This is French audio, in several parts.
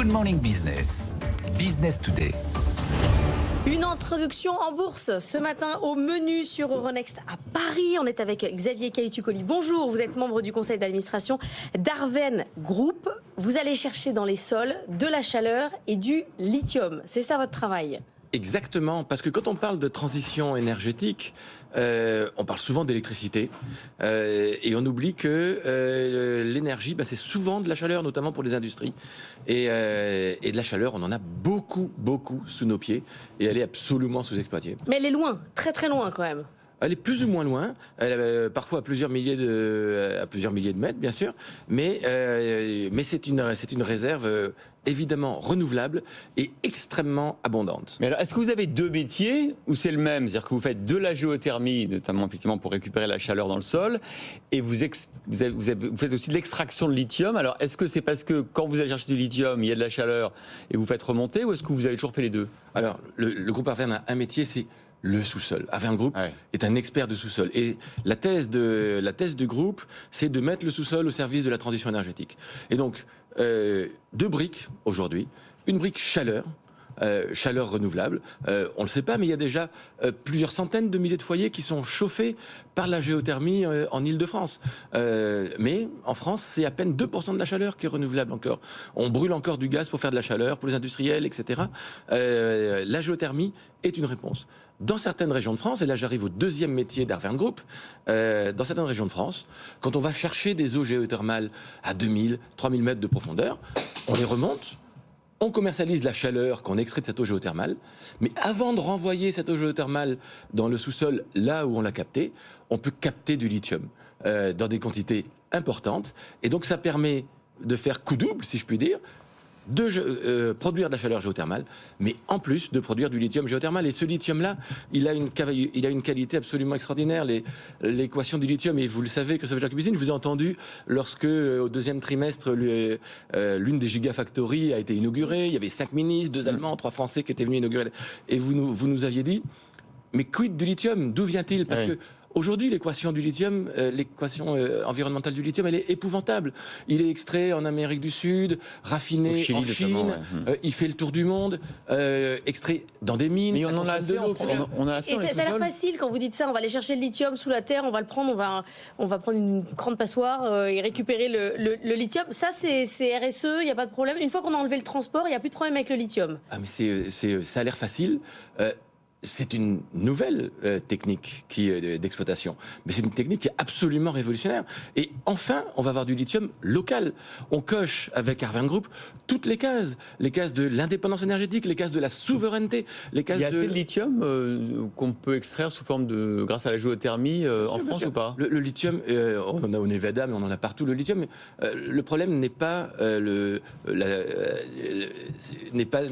Good Morning Business. Business Today. Une introduction en bourse ce matin au menu sur Euronext à Paris. On est avec Xavier Cahutu-Colli. Bonjour, vous êtes membre du conseil d'administration d'Arven Group. Vous allez chercher dans les sols de la chaleur et du lithium. C'est ça votre travail ? Exactement, parce que quand on parle de transition énergétique, on parle souvent d'électricité et on oublie que l'énergie, c'est souvent de la chaleur, notamment pour les industries. Et de la chaleur, on en a beaucoup sous nos pieds et elle est absolument sous-exploitée. Mais elle est loin, très loin quand même. Elle est plus ou moins loin, parfois à plusieurs milliers de mètres, bien sûr, mais c'est une réserve évidemment renouvelable et extrêmement abondante. Mais alors, est-ce que vous avez deux métiers ou c'est le même ? C'est-à-dire que vous faites de la géothermie, notamment effectivement pour récupérer la chaleur dans le sol, et vous faites aussi de l'extraction de lithium. Alors, est-ce que c'est parce que quand vous allez chercher du lithium, il y a de la chaleur et vous faites remonter, ou est-ce que vous avez toujours fait les deux ? Alors, le groupe Arven a un métier, c'est le sous-sol. Arven Group est un expert de sous-sol. Et la thèse du groupe, c'est de mettre le sous-sol au service de la transition énergétique. Et donc, deux briques aujourd'hui. Une brique chaleur renouvelable. On ne le sait pas, mais il y a déjà plusieurs centaines de milliers de foyers qui sont chauffés par la géothermie en Île-de-France. Mais en France, c'est à peine 2% de la chaleur qui est renouvelable encore. On brûle encore du gaz pour faire de la chaleur, pour les industriels, etc. La géothermie est une réponse. Dans certaines régions de France, et là j'arrive au deuxième métier d'Arven Group, dans certaines régions de France, quand on va chercher des eaux géothermales à 2000, 3000 mètres de profondeur, on les remonte, on commercialise la chaleur qu'on extrait de cette eau géothermale, mais avant de renvoyer cette eau géothermale dans le sous-sol, là où on l'a captée, on peut capter du lithium dans des quantités importantes, et donc ça permet de faire coup double, si je puis dire, de produire de la chaleur géothermale, mais en plus de produire du lithium géothermal. Et ce lithium-là, il a une qualité absolument extraordinaire. L'équation du lithium, et vous le savez, Christophe Jacques Cuisine, je vous ai entendu lorsque, au deuxième trimestre, l'une des gigafactories a été inaugurée. Il y avait 5 ministres, 2 Allemands, 3 Français qui étaient venus inaugurer. Et vous nous aviez dit, mais quid du lithium ? D'où vient-il ? Parce que aujourd'hui, l'équation du lithium, l'équation environnementale du lithium, elle est épouvantable. Il est extrait en Amérique du Sud, raffiné en Chine, il fait le tour du monde, extrait dans des mines. Mais on en a assez, Et ça a l'air facile quand vous dites ça, on va aller chercher le lithium sous la terre, on va le prendre, on va prendre une grande passoire et récupérer le lithium. Ça, c'est RSE, il n'y a pas de problème. Une fois qu'on a enlevé le transport, il n'y a plus de problème avec le lithium. Ah mais ça a l'air facile. C'est une nouvelle technique d'exploitation, mais c'est une technique qui est absolument révolutionnaire. Et enfin, on va avoir du lithium local. On coche avec Arven Group toutes les cases de l'indépendance énergétique, les cases de la souveraineté, les cases. Il y a assez de lithium qu'on peut extraire sous forme grâce à la géothermie en France ou pas ? Le lithium, on en a au Nevada, mais on en a partout. Le lithium, le problème n'est pas ne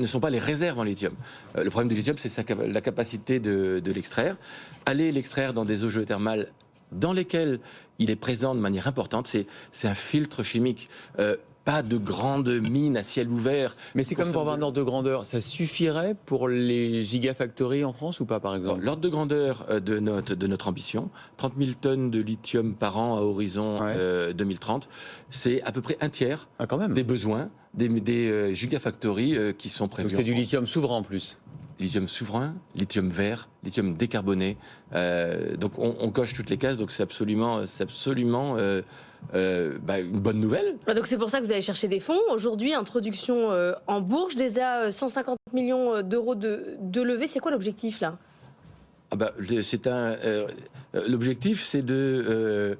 sont pas les réserves en lithium. Le problème du lithium, c'est la capacité de l'extraire. Aller l'extraire dans des eaux géothermales dans lesquelles il est présent de manière importante, c'est un filtre chimique. Pas de grandes mines à ciel ouvert. Mais c'est comme pour avoir un ordre de grandeur. Ça suffirait pour les gigafactories en France ou pas, par exemple ? L'ordre de grandeur de notre ambition, 30 000 tonnes de lithium par an à horizon 2030, c'est à peu près un tiers des besoins des gigafactories qui sont prévus. Donc c'est du lithium souverain en plus. Lithium souverain, lithium vert, lithium décarboné. Donc on coche toutes les cases. Donc c'est absolument une bonne nouvelle. Donc c'est pour ça que vous allez chercher des fonds. Aujourd'hui, introduction en bourse, déjà 150 millions d'euros de levée. C'est quoi l'objectif là ? L'objectif, c'est de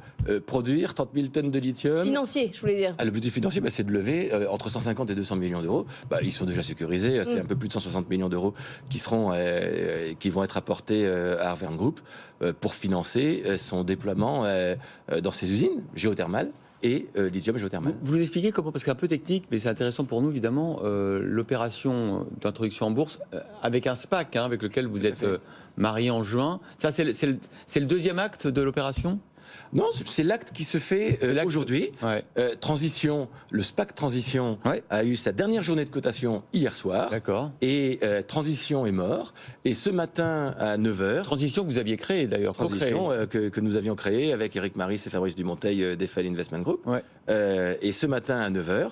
produire 30 000 tonnes de lithium. Financier, je voulais dire. L'objectif financier, c'est de lever entre 150 et 200 millions d'euros. Ils sont déjà sécurisés. C'est un peu plus de 160 millions d'euros qui vont être apportés à Arven Group pour financer son déploiement dans ses usines géothermales et lithium géothermal. Vous nous expliquez comment, parce que c'est un peu technique, mais c'est intéressant pour nous évidemment, l'opération d'introduction en bourse avec un SPAC avec lequel vous êtes marié en juin. Ça, c'est le deuxième acte de l'opération ? Non, c'est l'acte qui se fait aujourd'hui. Ouais. Transition, le SPAC Transition Ouais. a eu sa dernière journée de cotation hier soir. D'accord. Et Transition est mort. Et ce matin à 9h, Transition que vous aviez créée d'ailleurs. Transition que nous avions créée avec Eric Maris et Fabrice Dumonteil d'Eiffel Investment Group. Ouais. Et ce matin à 9h,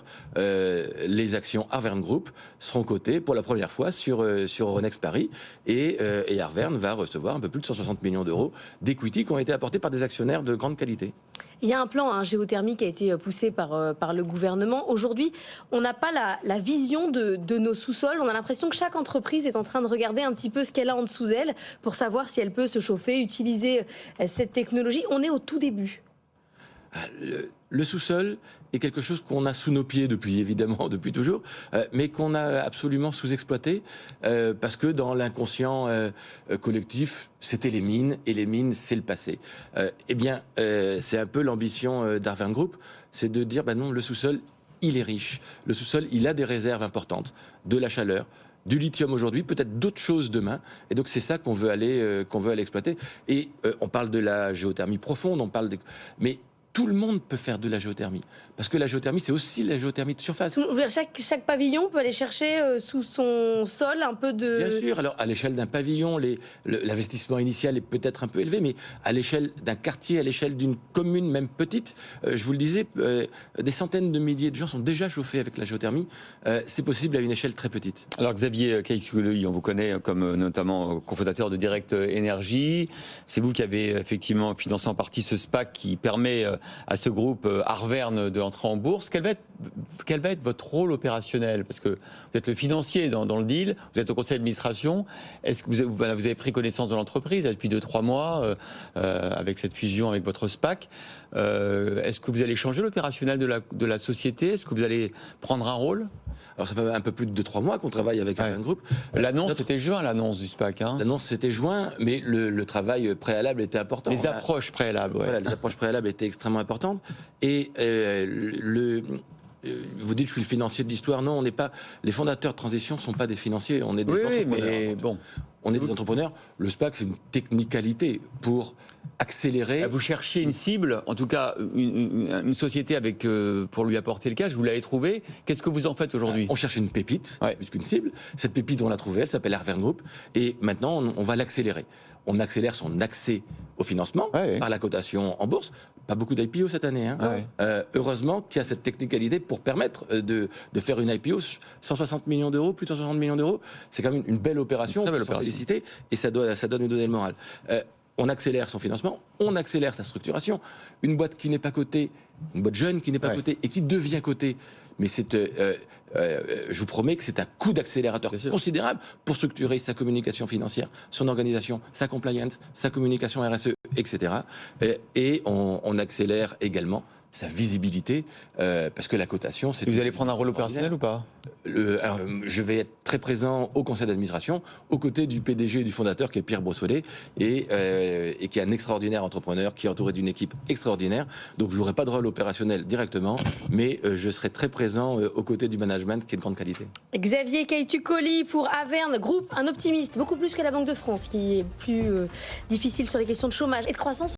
les actions Arverne Group seront cotées pour la première fois sur Euronext Paris. Et Arverne va recevoir un peu plus de 160 millions d'euros d'equity qui ont été apportés par des actionnaires de grande qualité. Il y a un plan géothermique qui a été poussé par le gouvernement. Aujourd'hui, on n'a pas la vision de nos sous-sols. On a l'impression que chaque entreprise est en train de regarder un petit peu ce qu'elle a en dessous d'elle pour savoir si elle peut se chauffer, utiliser cette technologie. On est au tout début. Le sous-sol est quelque chose qu'on a sous nos pieds depuis toujours, mais qu'on a absolument sous-exploité parce que dans l'inconscient collectif, c'était les mines et les mines, c'est le passé. C'est un peu l'ambition d'Arverne Group, c'est de dire non, le sous-sol, il est riche. Le sous-sol, il a des réserves importantes, de la chaleur, du lithium aujourd'hui, peut-être d'autres choses demain. Et donc c'est ça qu'on veut aller exploiter. Et on parle de la géothermie profonde, mais tout le monde peut faire de la géothermie. Parce que la géothermie, c'est aussi la géothermie de surface. Chaque pavillon peut aller chercher sous son sol un peu de... Bien sûr. Alors, à l'échelle d'un pavillon, l'investissement initial est peut-être un peu élevé, mais à l'échelle d'un quartier, à l'échelle d'une commune, même petite, je vous le disais, des centaines de milliers de gens sont déjà chauffés avec la géothermie. C'est possible à une échelle très petite. Alors, Xavier Caïtu-Colli, on vous connaît comme notamment cofondateur de Direct Énergie. C'est vous qui avez effectivement financé en partie ce SPAC qui permet à ce groupe Arverne de entrer en bourse. Quel va être votre rôle opérationnel? Parce que vous êtes le financier dans le deal, vous êtes au conseil d'administration. Est-ce que vous avez pris connaissance de l'entreprise depuis 2-3 mois avec cette fusion avec votre SPAC? Est-ce que vous allez changer l'opérationnel de la société? Est-ce que vous allez prendre un rôle? Alors ça fait un peu plus de 2-3 mois qu'on travaille avec Arverne Group. L'annonce, c'était juin, l'annonce du SPAC. Hein. L'annonce, c'était juin, mais le travail préalable était important. Les approches préalables, ouais. Voilà, les approches préalables étaient extrêmement importantes. Et vous dites, je suis le financier de l'histoire. Non, on n'est pas. Les fondateurs de transition ne sont pas des financiers. On est des entrepreneurs. Mais bon. On est des entrepreneurs. Le SPAC, c'est une technicalité pour accélérer. Vous cherchiez une cible, en tout cas une société avec pour lui apporter le cash. Vous l'avez trouvée. Qu'est-ce que vous en faites aujourd'hui? On cherche une pépite, plus qu'une cible. Cette pépite, on l'a trouvée. Elle s'appelle Arverne Group. Et maintenant, on va l'accélérer. On accélère son accès au financement par la cotation en bourse. Pas beaucoup d'IPO cette année. Hein. Heureusement qu'il y a cette technicalité pour permettre de faire une IPO. 160 millions d'euros, plus de 160 millions d'euros, c'est quand même une belle opération. Très belle opération. Féliciter, et ça doit nous donner le moral. On accélère son financement, on accélère sa structuration. Une boîte qui n'est pas cotée, une boîte jeune qui n'est pas cotée et qui devient cotée. Mais je vous promets que c'est un coup d'accélérateur considérable pour structurer sa communication financière, son organisation, sa compliance, sa communication RSE, etc. Et on accélère également sa visibilité, parce que la cotation, c'est... Vous allez prendre un rôle opérationnel ou pas? Je vais être très présent au conseil d'administration, aux côtés du PDG et du fondateur, qui est Pierre Brossolet, et qui est un extraordinaire entrepreneur, qui est entouré d'une équipe extraordinaire. Donc je n'aurai pas de rôle opérationnel directement, mais je serai très présent aux côtés du management, qui est de grande qualité. Xavier Caïtu-Colli pour Arverne Group, un optimiste, beaucoup plus que la Banque de France, qui est plus difficile sur les questions de chômage et de croissance.